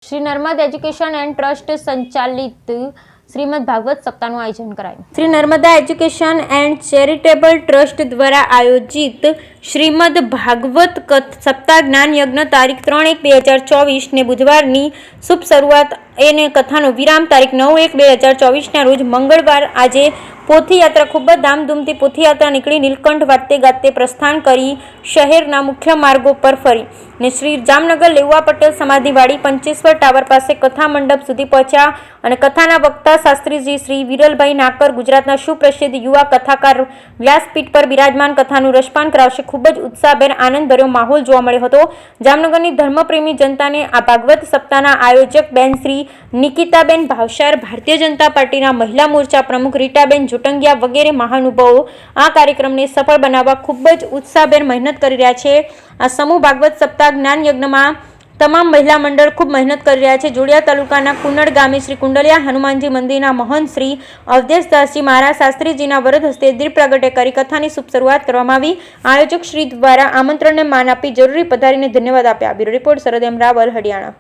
Shri Narmada education and trust संचालित श्रीमद भागवत सप्ताह आयोजन कराયું। Shri Narmada education and charitable trust द्वारा आयोजित श्रीमद भागवत सप्ताह ज्ञान यज्ञ तारीख 3/1/2024 ने बुधवारनी शुभ शरूआत एने कथानो विराम तारीख 9/1/2024 रोज मंगलवार आजे पोथीयात्रा खूब धामधूमथी पोथीयात्रा निकली नीलकंठ वाते गाते प्रस्थान करी शहेरना मुख्य मार्गों पर फरी ने श्री जामनगर लेवा पटेल समाधिवाड़ी पंचेश्वर टावर पासे कथा मंडप सुधी पहोंच्या અને કથાના વક્તા શાસ્ત્રીજી શ્રી વિરલભાઈ નાકર ગુજરાતના સુપ્રસિદ્ધ યુવા કથાકાર વ્યાસપીઠ પર બિરાજમાન કથાનું રસપાન કરાવશે। ખૂબ જ ઉત્સાહભેર આનંદભર્યો માહોલ જોવા મળ્યો હતો। જામનગરની ધર્મપ્રેમી જનતાને આ ભાગવત સપ્તાહના આયોજક બેન શ્રી નિકિતાબેન ભાવસાર, ભારતીય જનતા પાર્ટીના મહિલા મોરચા પ્રમુખ રીટાબેન જોટંગિયા વગેરે મહાનુભાવો આ કાર્યક્રમને સફળ બનાવવા ખૂબ જ ઉત્સાહભેર મહેનત કરી રહ્યા છે। આ સમૂહ ભાગવત સપ્તાહ જ્ઞાન યજ્ઞમાં તમામ મહિલા મંડળ ખૂબ મહેનત કરી રહ્યા છે। જોડિયા તાલુકાના કુનડ ગામે શ્રી કુંડલિયા હનુમાનજી મંદિરના મહંત શ્રી અવધેશદાસજી મહારાજ શાસ્ત્રીજીના વરદ હસ્તે દીપ પ્રાગટ્ય કરી કથાની શુભ શરૂઆત કરવામાં આવી। આયોજક શ્રી દ્વારા આમંત્રણને માન આપી જરૂરી પધારીને ધન્યવાદ આપ્યા। બ્યુરો રિપોર્ટ સરદ એમ રાવલ, હરિયાણા।